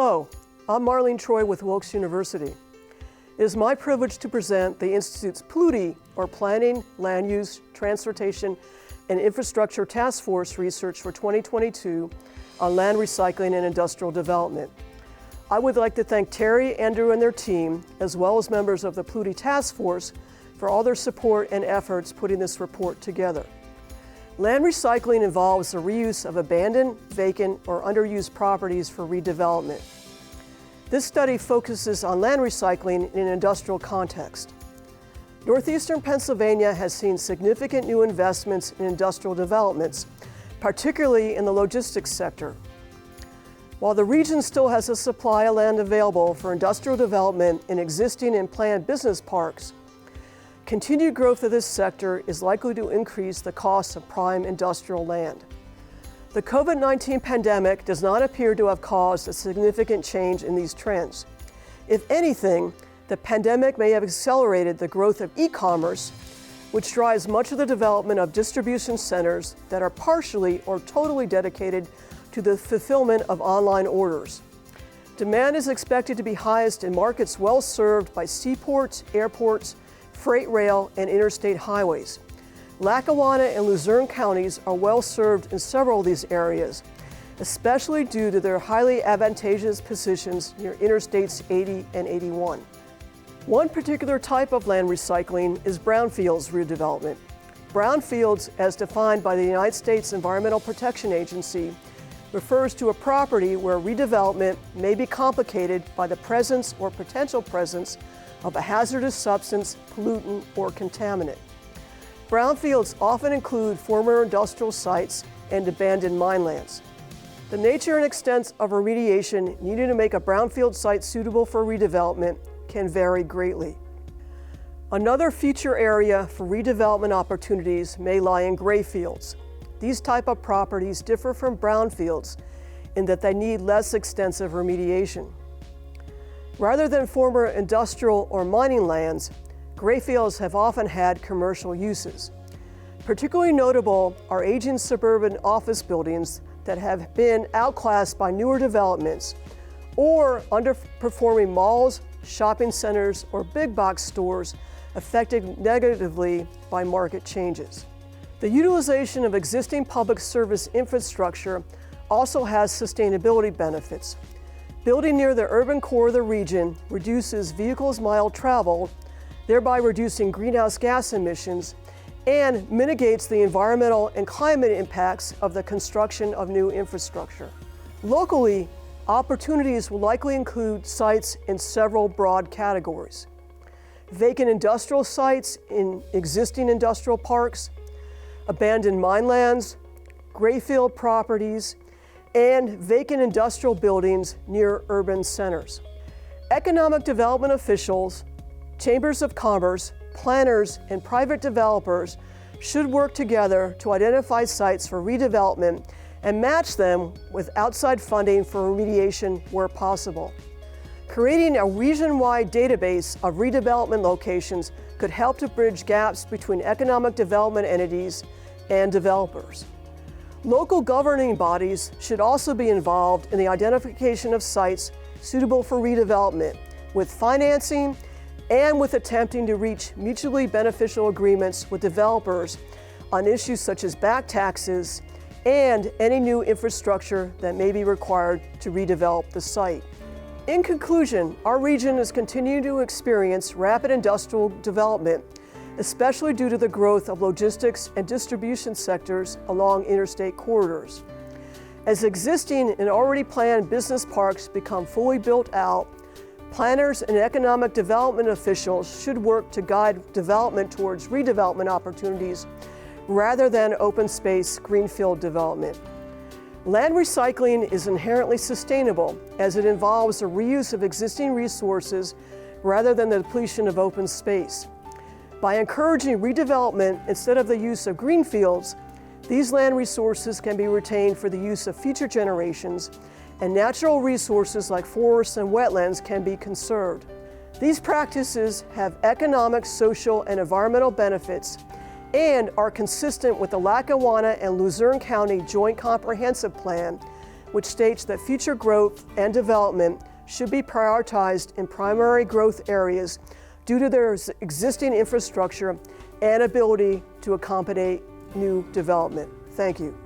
Hello, I'm Marleen Troy with Wilkes University. It is my privilege to present the Institute's PLuTI, or Planning, Land Use, Transportation, and Infrastructure Task Force research for 2022 on land recycling and industrial development. I would like to thank Terry, Andrew, and their team, as well as members of the PLuTI Task Force, for all their support and efforts putting this report together. Land recycling involves the reuse of abandoned, vacant, or underused properties for redevelopment. This study focuses on land recycling in an industrial context. Northeastern Pennsylvania has seen significant new investments in industrial developments, particularly in the logistics sector. While the region still has a supply of land available for industrial development in existing and planned business parks, continued growth of this sector is likely to increase the cost of prime industrial land. The COVID-19 pandemic does not appear to have caused a significant change in these trends. If anything, the pandemic may have accelerated the growth of e-commerce, which drives much of the development of distribution centers that are partially or totally dedicated to the fulfillment of online orders. Demand is expected to be highest in markets well served by seaports, airports, freight rail, and interstate highways. Lackawanna and Luzerne counties are well served in several of these areas, especially due to their highly advantageous positions near Interstates 80 and 81. One particular type of land recycling is brownfields redevelopment. Brownfields, as defined by the United States Environmental Protection Agency, refers to a property where redevelopment may be complicated by the presence or potential presence of a hazardous substance, pollutant, or contaminant. Brownfields often include former industrial sites and abandoned mine lands. The nature and extent of remediation needed to make a brownfield site suitable for redevelopment can vary greatly. Another future area for redevelopment opportunities may lie in gray fields. These type of properties differ from brownfields in that they need less extensive remediation. Rather than former industrial or mining lands, gray fields have often had commercial uses. Particularly notable are aging suburban office buildings that have been outclassed by newer developments, or underperforming malls, shopping centers, or big box stores affected negatively by market changes. The utilization of existing public service infrastructure also has sustainability benefits. Building near the urban core of the region reduces vehicles' mile traveled, thereby reducing greenhouse gas emissions, and mitigates the environmental and climate impacts of the construction of new infrastructure. Locally, opportunities will likely include sites in several broad categories: vacant industrial sites in existing industrial parks, abandoned mine lands, grayfield properties, and vacant industrial buildings near urban centers. Economic development officials, chambers of commerce, planners, and private developers should work together to identify sites for redevelopment and match them with outside funding for remediation where possible. Creating a region-wide database of redevelopment locations could help to bridge gaps between economic development entities and developers. Local governing bodies should also be involved in the identification of sites suitable for redevelopment, with financing and with attempting to reach mutually beneficial agreements with developers on issues such as back taxes and any new infrastructure that may be required to redevelop the site. In conclusion, our region is continuing to experience rapid industrial development, especially due to the growth of logistics and distribution sectors along interstate corridors. As existing and already planned business parks become fully built out, planners and economic development officials should work to guide development towards redevelopment opportunities rather than open space greenfield development. Land recycling is inherently sustainable as it involves the reuse of existing resources rather than the depletion of open space. By encouraging redevelopment instead of the use of greenfields, these land resources can be retained for the use of future generations, and natural resources like forests and wetlands can be conserved. These practices have economic, social, and environmental benefits and are consistent with the Lackawanna and Luzerne County Joint Comprehensive Plan which states that future growth and development should be prioritized in primary growth areas due to their existing infrastructure and ability to accommodate new development. Thank you.